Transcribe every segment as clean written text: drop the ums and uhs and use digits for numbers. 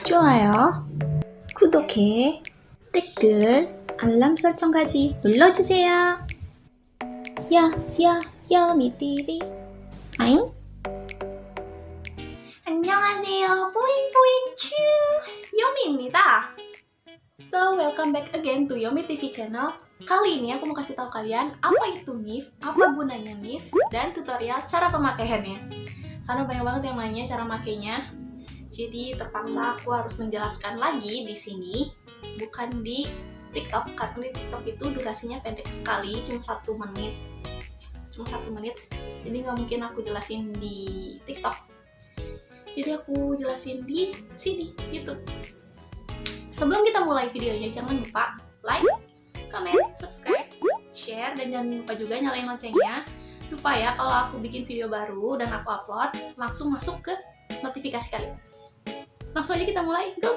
좋아요, 구독해, 댓글, 알람 설정까지 눌러주세요. 여미TV 아잉? 안녕하세요, 보잉보잉 츄 Yomi입니다. So, welcome back again to YomiTV channel. Kali ini aku mau kasih tahu kalian apa itu MIF, apa gunanya MIF, dan tutorial cara pemakaiannya. Karena banyak banget yang nanya cara makainya, jadi terpaksa aku harus menjelaskan lagi di sini, bukan di TikTok, karena di TikTok itu durasinya pendek sekali, cuma 1 menit. Jadi nggak mungkin aku jelasin di TikTok. Jadi aku jelasin di sini, YouTube. Sebelum kita mulai videonya, jangan lupa like, comment, subscribe, share, dan jangan lupa juga nyalain loncengnya, supaya kalau aku bikin video baru dan aku upload, langsung masuk ke notifikasi kalian. Langsung aja kita mulai, go!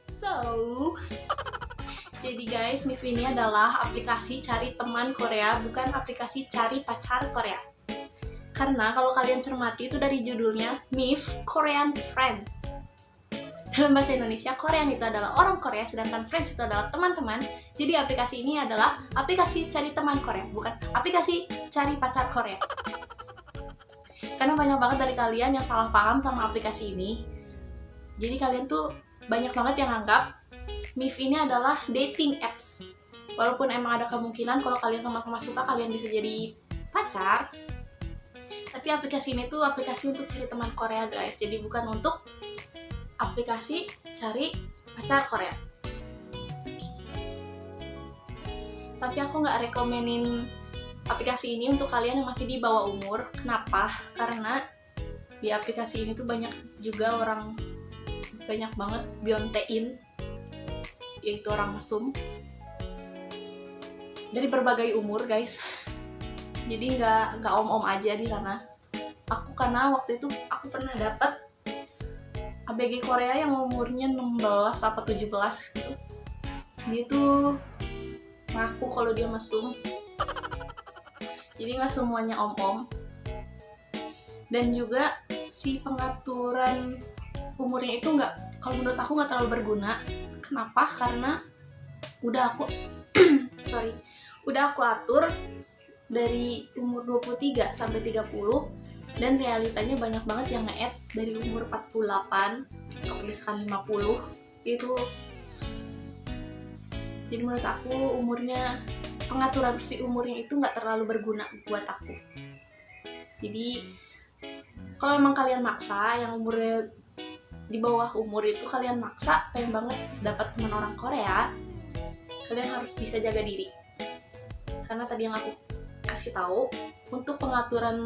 So, jadi guys, MIF ini adalah aplikasi cari teman Korea, bukan aplikasi cari pacar Korea. Karena kalau kalian cermati itu dari judulnya, MIF, Korean Friends. Dalam bahasa Indonesia, Korean itu adalah orang Korea, sedangkan friends itu adalah teman-teman. Jadi aplikasi ini adalah aplikasi cari teman Korea, bukan aplikasi cari pacar Korea. Karena banyak banget dari kalian yang salah paham sama aplikasi ini. Jadi kalian tuh banyak banget yang anggap MIF ini adalah dating apps. Walaupun emang ada kemungkinan kalau kalian sama-sama suka, kalian bisa jadi pacar. Tapi aplikasi ini tuh aplikasi untuk cari teman Korea guys. Jadi bukan untuk aplikasi cari pacar Korea. Tapi aku nggak rekomenin aplikasi ini untuk kalian yang masih di bawah umur. Kenapa? Karena di aplikasi ini tuh banyak banget biontein, yaitu orang mesum dari berbagai umur guys. Jadi nggak om-om aja di sana. Karena waktu itu aku pernah dapat ABG Korea yang umurnya 16 apa 17 gitu. Dia tuh ngaku kalau dia mesum. Jadi nggak semuanya om-om. Dan juga si pengaturan umurnya itu kalau menurut aku nggak terlalu berguna. Kenapa? Karena udah aku atur dari umur 23 sampai 30, dan realitanya banyak banget yang nge-add dari umur 48 atau misalkan 50 itu. Jadi menurut aku pengaturan si umurnya itu nggak terlalu berguna buat aku. Jadi kalau emang kalian maksa, yang umurnya di bawah umur itu kalian maksa pengen banget dapat teman orang Korea, kalian harus bisa jaga diri. Karena tadi yang aku kasih tahu, untuk pengaturan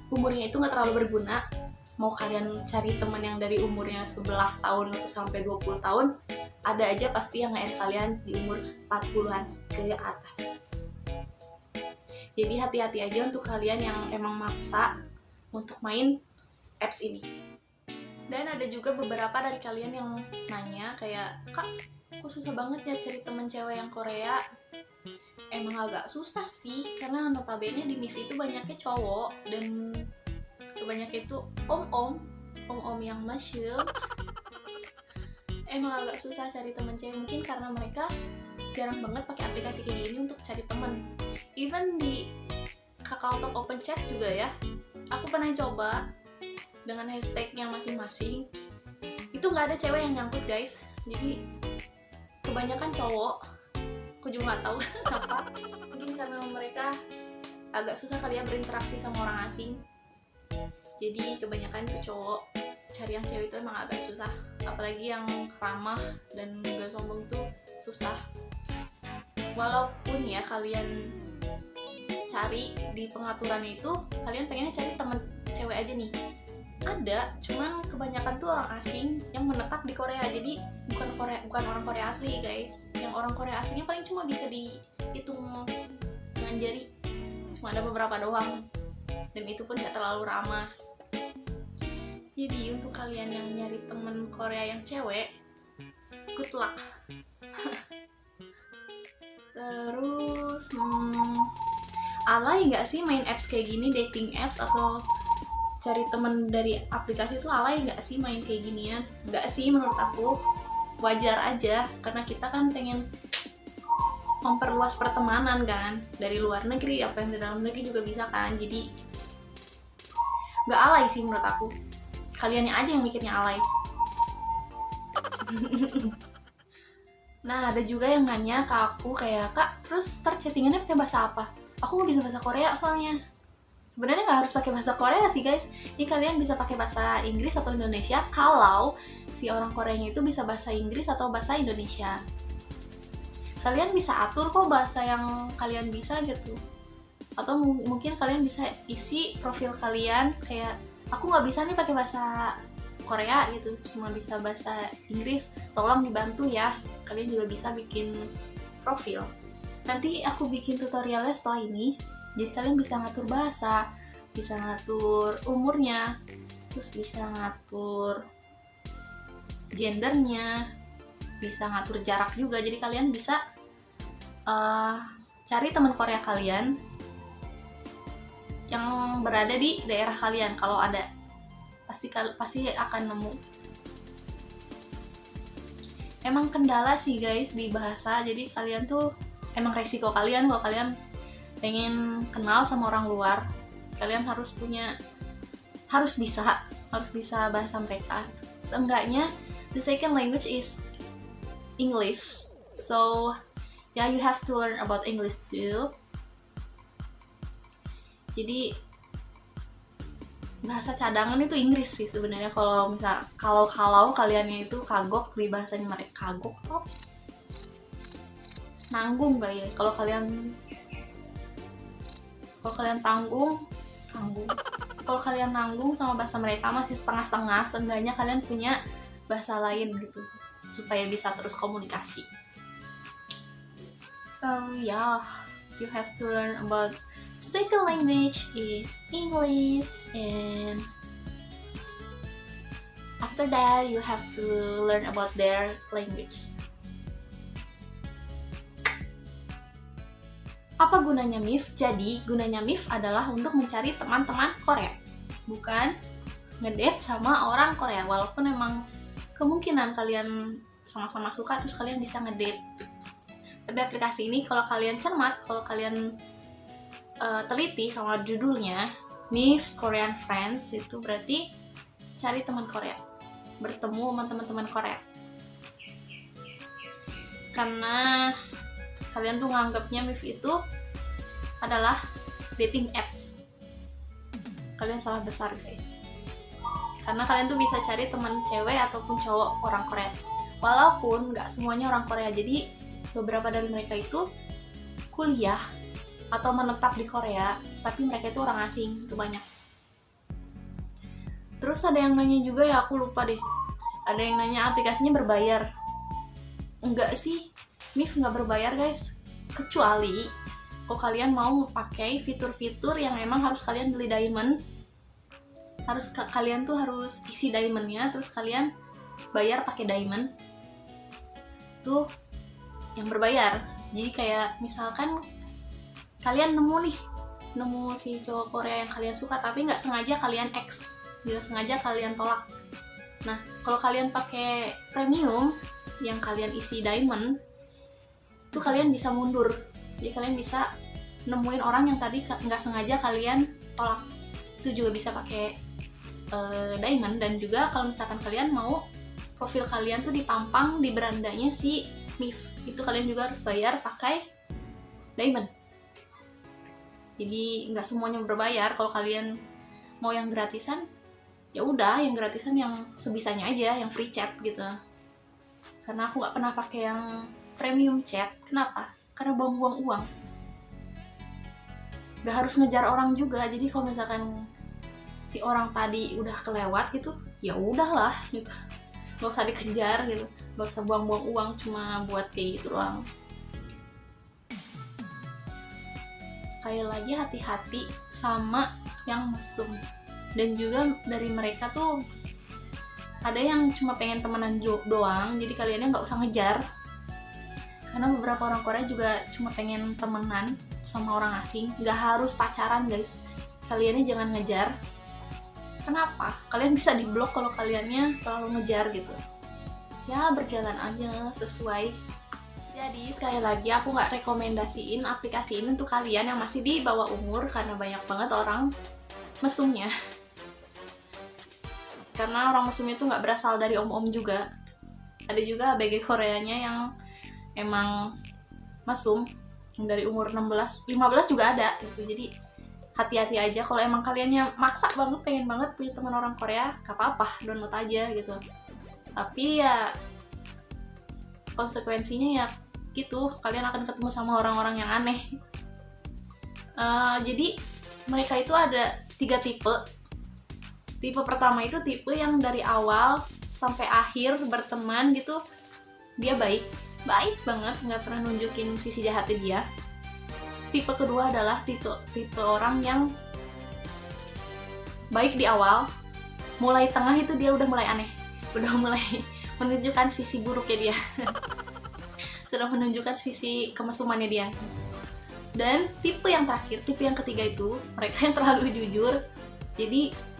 umurnya itu nggak terlalu berguna. Mau kalian cari teman yang dari umurnya 11 tahun atau sampai 20 tahun, ada aja pasti yang nge-add kalian di umur 40-an ke atas. Jadi hati-hati aja untuk kalian yang emang maksa untuk main apps ini. Dan ada juga beberapa dari kalian yang nanya kayak, "Kak, kok susah banget ya cari temen cewek yang Korea?" Emang agak susah sih, karena notabene di MIF itu banyaknya cowok, dan kebanyakan itu om-om yang masyil. Emang agak susah cari temen cewek, mungkin karena mereka jarang banget pakai aplikasi kayak gini untuk cari temen. Even di KakaoTalk Open Chat juga ya, aku pernah coba dengan hashtag yang masing-masing, itu nggak ada cewek yang nyangkut guys. Jadi kebanyakan cowok. Aku juga nggak tahu kenapa. Mungkin karena mereka agak susah kali ya berinteraksi sama orang asing. Jadi kebanyakan itu cowok. Cari yang cewek itu emang agak susah. Apalagi yang ramah dan gak sombong tuh susah. Walaupun ya kalian cari di pengaturan itu, kalian pengennya cari temen cewek aja nih. Ada, cuman kebanyakan tuh orang asing yang menetap di Korea. Jadi bukan orang Korea asli guys. Yang orang Korea aslinya paling cuma bisa dihitung dengan jari. Cuma ada beberapa doang, dan itu pun gak terlalu ramah. Jadi untuk kalian yang nyari temen Korea yang cewek, good luck. Terus alay nggak sih main apps kayak gini, dating apps atau cari teman dari aplikasi itu alay nggak sih main kayak ginian? Nggak sih, menurut aku wajar aja, karena kita kan pengen memperluas pertemanan kan, dari luar negeri apa yang di dalam negeri juga bisa kan. Jadi nggak alay sih menurut aku, kaliannya aja yang mikirnya alay. Nah, ada juga yang nanya ke aku kayak, Kak, terus start chattingannya pakai bahasa apa? Aku nggak bisa bahasa Korea soalnya. Sebenarnya nggak harus pakai bahasa Korea sih guys. Jadi kalian bisa pakai bahasa Inggris atau Indonesia kalau si orang Koreanya itu bisa bahasa Inggris atau bahasa Indonesia. Kalian bisa atur kok bahasa yang kalian bisa gitu. Atau mungkin kalian bisa isi profil kalian kayak, aku nggak bisa nih pakai bahasa Korea gitu, cuma bisa bahasa Inggris, tolong dibantu ya. Kalian juga bisa bikin profil. Nanti aku bikin tutorialnya setelah ini, jadi kalian bisa ngatur bahasa, bisa ngatur umurnya, terus bisa ngatur gendernya, bisa ngatur jarak juga. Jadi kalian bisa cari teman Korea kalian yang berada di daerah kalian. Kalau ada, pasti akan nemu. Emang kendala sih guys di bahasa, jadi kalian tuh emang resiko kalian kalau kalian pengen kenal sama orang luar, kalian harus bisa bahasa mereka. Seenggaknya the second language is English, so yeah, you have to learn about English too. Jadi bahasa cadangan itu Inggris sih sebenarnya. Kalau kaliannya itu kagok di bahasanya mereka, kagok tuh nanggung kali ya. Kalau kalian nanggung sama bahasa mereka masih setengah-setengah, seenggaknya kalian punya bahasa lain gitu supaya bisa terus komunikasi. So yeah, you have to learn about second language is English, and after that you have to learn about their language. Apa gunanya MIF? Jadi gunanya MIF adalah untuk mencari teman-teman Korea, bukan ngedate sama orang Korea. Walaupun emang kemungkinan kalian sama-sama suka terus kalian bisa ngedate, tapi aplikasi ini kalau kalian cermat, kalau kalian teliti sama judulnya MIF Korean Friends, itu berarti cari teman Korea, bertemu sama teman-teman Korea. Karena kalian tuh nganggapnya MIF itu adalah dating apps. Kalian salah besar guys, karena kalian tuh bisa cari teman cewek ataupun cowok orang Korea, walaupun nggak semuanya orang Korea. Jadi beberapa dari mereka itu kuliah atau menetap di Korea, tapi mereka itu orang asing, itu banyak. Terus ada yang nanya juga, ya aku lupa deh, ada yang nanya aplikasinya berbayar. Enggak sih, MIF nggak berbayar guys, kecuali kalau kalian mau pakai fitur-fitur yang emang harus kalian beli diamond, kalian tuh harus isi diamondnya, terus kalian bayar pakai diamond, tuh yang berbayar. Jadi kayak misalkan kalian nemu si cowok Korea yang kalian suka, tapi nggak sengaja kalian nggak sengaja kalian tolak. Nah, kalau kalian pakai premium yang kalian isi diamond, itu kalian bisa mundur. Jadi kalian bisa nemuin orang yang tadi nggak sengaja kalian tolak. Itu juga bisa pakai diamond. Dan juga kalau misalkan kalian mau profil kalian tuh dipampang di berandanya si MIF, itu kalian juga harus bayar pakai diamond. Jadi nggak semuanya berbayar. Kalau kalian mau yang gratisan, ya udah yang gratisan yang sebisanya aja, yang free chat gitu. Karena aku nggak pernah pakai yang premium chat. Kenapa? Karena buang-buang uang. Nggak harus ngejar orang juga. Jadi kalau misalkan si orang tadi udah kelewat gitu, ya udahlah gitu. Nggak usah dikejar gitu. Nggak usah buang-buang uang cuma buat kayak gitu doang. Sekali lagi hati-hati sama yang mesum. Dan juga dari mereka tuh ada yang cuma pengen temenan doang, jadi kaliannya nggak usah ngejar. Karena beberapa orang Korea juga cuma pengen temenan sama orang asing, nggak harus pacaran guys. Kaliannya jangan ngejar. Kenapa? Kalian bisa diblok kalau kaliannya terlalu ngejar gitu. Ya berjalan aja sesuai. Jadi sekali lagi aku nggak rekomendasiin aplikasi ini untuk kalian yang masih di bawah umur, karena banyak banget orang mesumnya. Karena orang mesumnya tuh nggak berasal dari om-om juga. Ada juga ABG Koreanya yang emang mesum, yang dari umur 16, 15 juga ada gitu. Jadi hati-hati aja kalau emang kaliannya maksa banget pengen banget punya teman orang Korea, gak apa-apa, download aja gitu. Tapi ya konsekuensinya ya gitu, kalian akan ketemu sama orang-orang yang aneh. Jadi mereka itu ada 3 tipe. Tipe pertama itu tipe yang dari awal sampai akhir berteman gitu dia baik banget, nggak pernah nunjukin sisi jahatnya dia. Tipe kedua adalah tipe orang yang baik di awal, mulai tengah itu dia udah mulai aneh, udah mulai menunjukkan sisi buruknya dia. Sudah menunjukkan sisi kemesumannya dia. Dan tipe yang terakhir, tipe yang ketiga itu mereka yang terlalu jujur. Jadi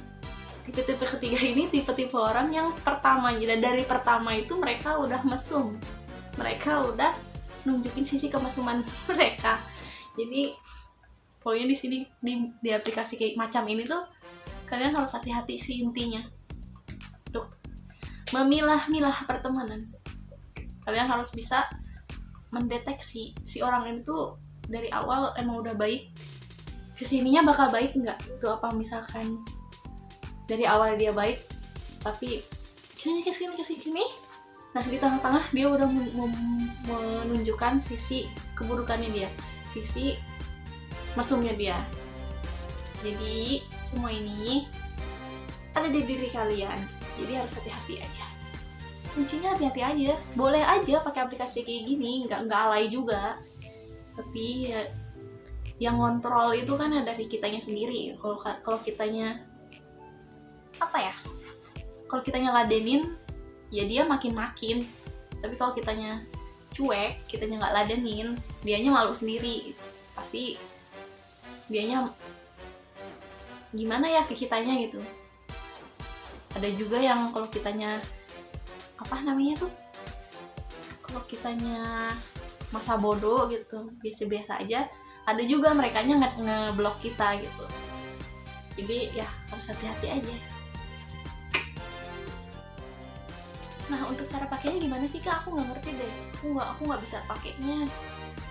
tipe-tipe ketiga ini tipe-tipe orang yang pertama, dan dari pertama itu mereka udah mesum, mereka udah nunjukin sisi kemesuman mereka. Jadi pokoknya di sini di aplikasi kayak macam ini tuh kalian harus hati-hati sih intinya. Tuh, memilah-milah pertemanan. Kalian harus bisa mendeteksi si orang ini tuh dari awal emang udah baik, kesininya bakal baik nggak? Itu apa misalkan dari awal dia baik, tapi kesini, nah di tengah-tengah dia udah menunjukkan sisi keburukannya dia, sisi mesumnya dia. Jadi semua ini ada di diri kalian, jadi harus hati-hati aja. Kuncinya hati-hati aja. Boleh aja pakai aplikasi kayak gini, nggak alay juga, tapi ya, yang ngontrol itu kan dari kitanya sendiri. Kalau kitanya apa ya, kalau kitanya ladenin ya dia makin. Tapi kalau kitanya cuek, kitanya nggak ladenin, dianya malu sendiri. Pasti dianya gimana ya ke kitanya gitu. Ada juga yang kalau kitanya apa namanya tuh, kalau kitanya masa bodoh gitu, biasa-biasa aja, ada juga merekanya ngeblok kita gitu. Jadi ya harus hati-hati aja. Nah untuk cara pakainya gimana sih Kak? Aku nggak ngerti deh. Aku nggak bisa pakainya.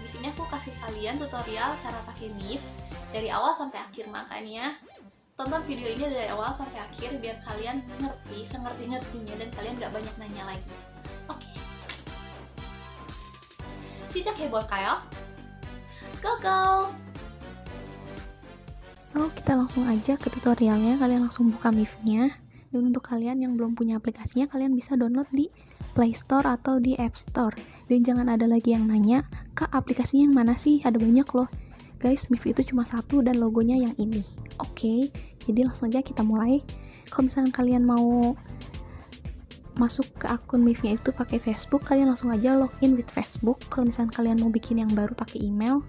Di sini aku kasih kalian tutorial cara pakai Mif dari awal sampai akhir, makanya tonton video ini dari awal sampai akhir biar kalian ngerti sengerti-ngertinya dan kalian nggak banyak nanya lagi. Oke. Sejak 해볼까요? Go! So, kita langsung aja ke tutorialnya. Kalian langsung buka Mif-nya. Dan untuk kalian yang belum punya aplikasinya, kalian bisa download di Play Store atau di App Store. Dan jangan ada lagi yang nanya, Kak, aplikasinya yang mana sih? Ada banyak loh. Guys, Mif itu cuma satu dan logonya yang ini. Oke, jadi langsung aja kita mulai. Kalau misalnya kalian mau masuk ke akun Mif-nya itu pakai Facebook, kalian langsung aja login with Facebook. Kalau misalnya kalian mau bikin yang baru pakai email,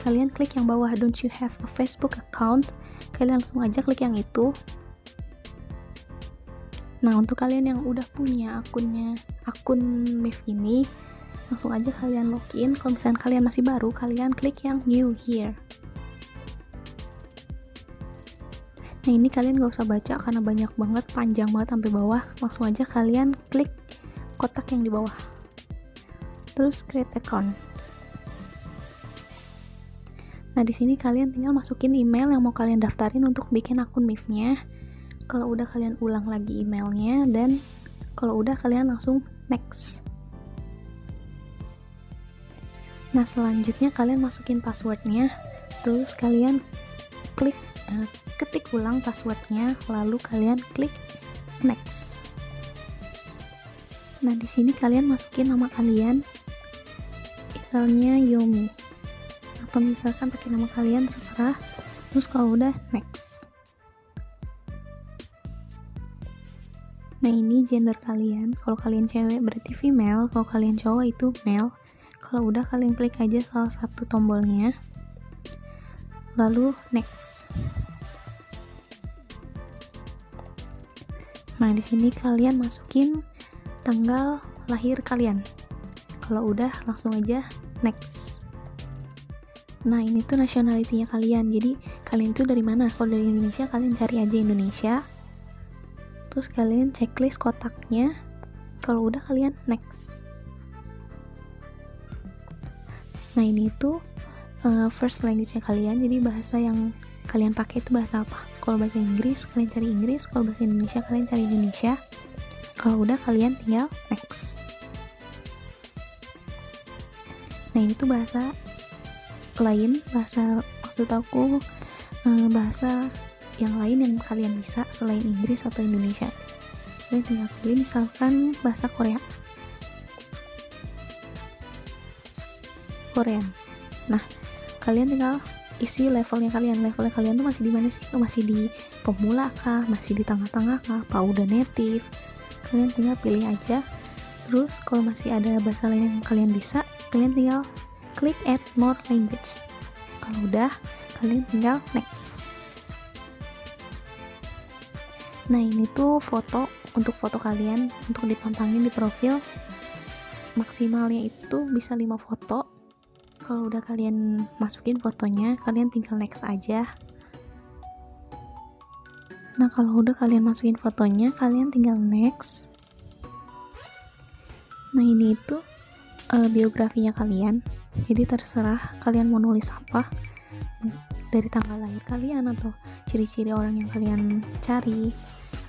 kalian klik yang bawah don't you have a Facebook account, kalian langsung aja klik yang itu. Nah, untuk kalian yang udah punya akun Mif ini, langsung aja kalian login. Kalau misalnya kalian masih baru, kalian klik yang new here. Nah, ini kalian gak usah baca karena banyak banget, panjang banget sampai bawah. Langsung aja kalian klik kotak yang di bawah. Terus create account. Nah, di sini kalian tinggal masukin email yang mau kalian daftarin untuk bikin akun Mif-nya. Kalau udah kalian ulang lagi emailnya, dan kalau udah kalian langsung next. Nah, selanjutnya kalian masukin passwordnya, terus kalian ketik ulang passwordnya, lalu kalian klik next. Nah, di sini kalian masukin nama kalian, misalnya Yomi, atau misalkan pakai nama kalian terserah. Terus kalau udah next. Nah, ini gender kalian. Kalau kalian cewek berarti female, kalau kalian cowok itu male. Kalau udah kalian klik aja salah satu tombolnya, lalu next. Nah, di sini kalian masukin tanggal lahir kalian. Kalau udah, langsung aja next. Nah, ini tuh nationality-nya kalian. Jadi, kalian tuh dari mana? Kalau dari Indonesia, kalian cari aja Indonesia. Terus kalian checklist kotaknya. Kalau udah, kalian next. Nah, ini tuh first language-nya kalian. Jadi, bahasa yang kalian pakai itu bahasa apa? Kalau bahasa Inggris, kalian cari Inggris. Kalau bahasa Indonesia, kalian cari Indonesia. Kalau udah, kalian tinggal next. Nah, ini tuh bahasa lain, maksud aku bahasa yang lain yang kalian bisa selain Inggris atau Indonesia. Kalian tinggal pilih misalkan bahasa Korea. Nah, kalian tinggal isi levelnya kalian. Levelnya kalian tuh masih di mana sih? Masih di pemula kah? Masih di tengah-tengah kah? Apa udah native? Kalian tinggal pilih aja. Terus kalau masih ada bahasa lain yang kalian bisa, kalian tinggal klik add more language. Kalau udah, kalian tinggal next. Nah, ini tuh foto, untuk foto kalian untuk dipampangin di profil. Maksimalnya itu bisa 5 foto. Kalau udah kalian masukin fotonya, kalian tinggal next aja. Nah, kalau udah kalian masukin fotonya, kalian tinggal next. Nah, ini itu biografinya kalian. Jadi terserah kalian mau nulis apa, dari tanggal lahir kalian atau ciri-ciri orang yang kalian cari.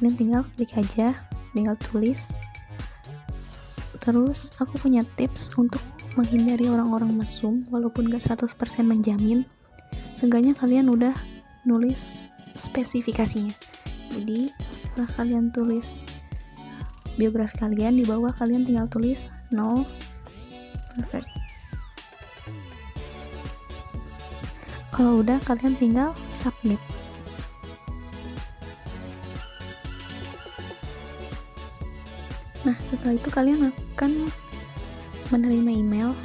Kalian tinggal klik aja, tinggal tulis. Terus aku punya tips untuk menghindari orang-orang mesum, walaupun gak 100% menjamin. Seenggaknya kalian udah nulis spesifikasinya. Jadi setelah kalian tulis biografi kalian, di bawah kalian tinggal tulis no perfect. Kalau udah, kalian tinggal submit. Nah, setelah itu kalian akan menerima email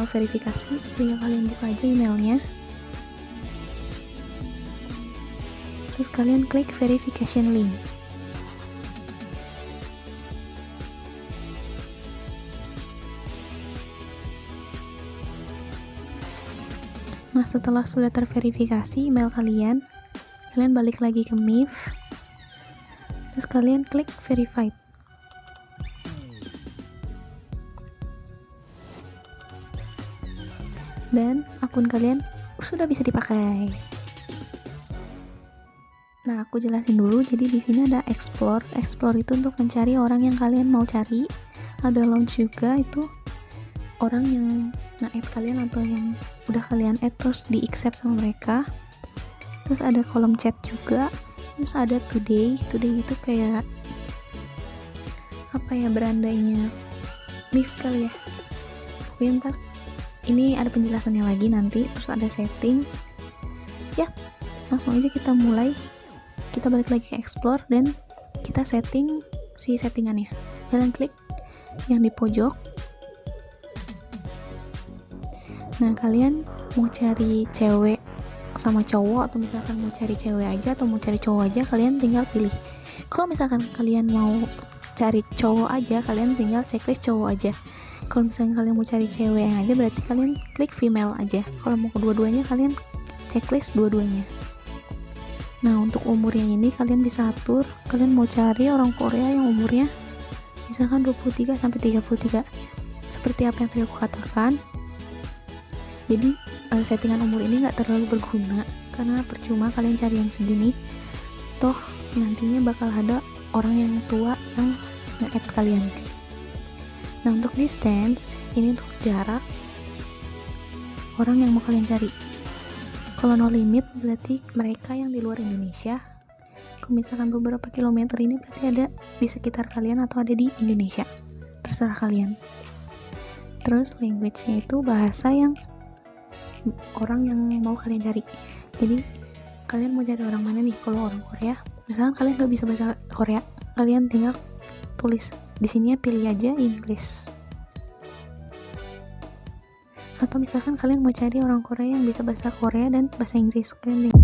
verifikasi. Tinggal kalian buka aja emailnya. Terus kalian klik verification link. Nah, setelah sudah terverifikasi email kalian balik lagi ke MIF. Terus kalian klik verified. Dan akun kalian sudah bisa dipakai. Nah, aku jelasin dulu. Jadi di sini ada explore. Explore itu untuk mencari orang yang kalian mau cari. Ada launch juga, itu orang yang nge-add kalian atau yang udah kalian add terus di accept sama mereka. Terus ada kolom chat juga. Terus ada today. Today itu kayak apa ya, berandanya MIF kali ya. Pokoknya ntar ini ada penjelasannya lagi nanti. Terus ada setting. Ya, langsung aja kita mulai. Kita balik lagi ke explore dan kita setting si settingannya. Kalian klik yang di pojok. Nah, kalian mau cari cewek sama cowok, atau misalkan mau cari cewek aja atau mau cari cowok aja, kalian tinggal pilih. Kalau misalkan kalian mau cari cowok aja, kalian tinggal checklist cowok aja. Kalau misalnya kalian mau cari cewek aja, berarti kalian klik female aja. Kalau mau kedua-duanya, kalian checklist dua-duanya. Nah, untuk umurnya ini kalian bisa atur. Kalian mau cari orang Korea yang umurnya misalkan 23 sampai 33. Seperti apa yang tadi aku katakan. Jadi settingan umur ini nggak terlalu berguna, karena percuma kalian cari yang segini. Toh nantinya bakal ada orang yang tua yang nge-add kalian. Nah, untuk distance ini untuk jarak orang yang mau kalian cari. Kalau no limit berarti mereka yang di luar Indonesia. Kalau misalkan beberapa kilometer ini berarti ada di sekitar kalian atau ada di Indonesia. Terserah kalian. Terus language-nya itu bahasa yang orang yang mau kalian cari. Jadi kalian mau cari orang mana nih? Kalau orang Korea, misalkan kalian gak bisa bahasa Korea, kalian tinggal tulis di sini, pilih aja English. Atau misalkan kalian mau cari orang Korea yang bisa bahasa Korea dan bahasa Inggris, kalian tinggal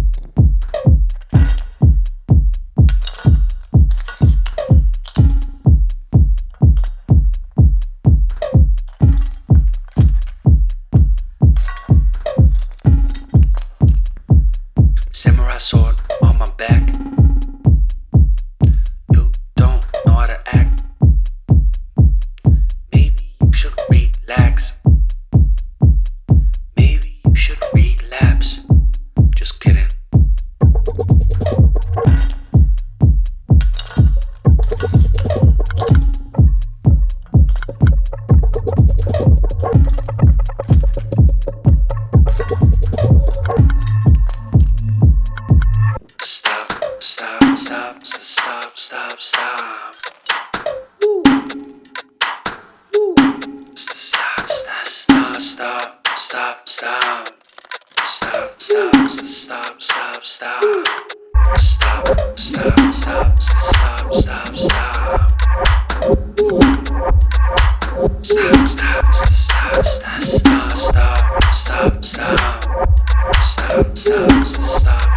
stop, stop, stop. Stop, stop, stop, stop, stop. Stop, stop, stop, stop, stop, stop. Stop, stop, stop, stop, stop, stop, stop, stop. Stop, stop, stop,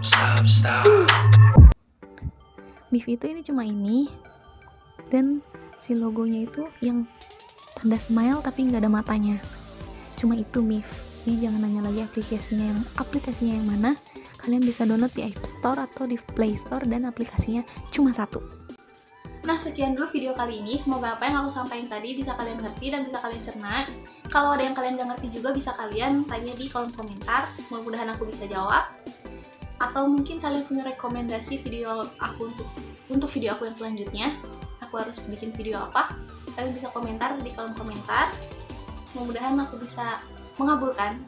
stop, stop. MIF itu ini cuma ini, dan si logonya itu yang tanda smile tapi nggak ada matanya. Cuma itu MIF. Jadi jangan nanya lagi aplikasinya yang mana. Kalian bisa download di App Store atau di Play Store, dan aplikasinya cuma satu. Nah, sekian dulu video kali ini. Semoga apa yang aku sampaikan tadi bisa kalian ngerti dan bisa kalian cerna. Kalau ada yang kalian gak ngerti juga bisa kalian tanya di kolom komentar. Mudah-mudahan aku bisa jawab. Atau mungkin kalian punya rekomendasi video aku untuk video aku yang selanjutnya. Aku harus bikin video apa? Kalian bisa komentar di kolom komentar. Mudah-mudahan aku bisa mengabulkan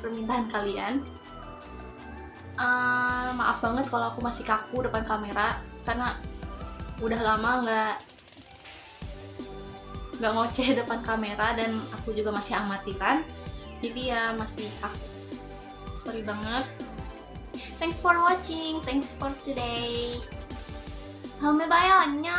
permintaan kalian. Maaf banget kalau aku masih kaku depan kamera, karena udah lama nggak ngoceh depan kamera, dan aku juga masih amatiran, jadi ya masih kaku. Sorry banget. Thanks for watching. Thanks for today. 다음에 봐요. 안녕.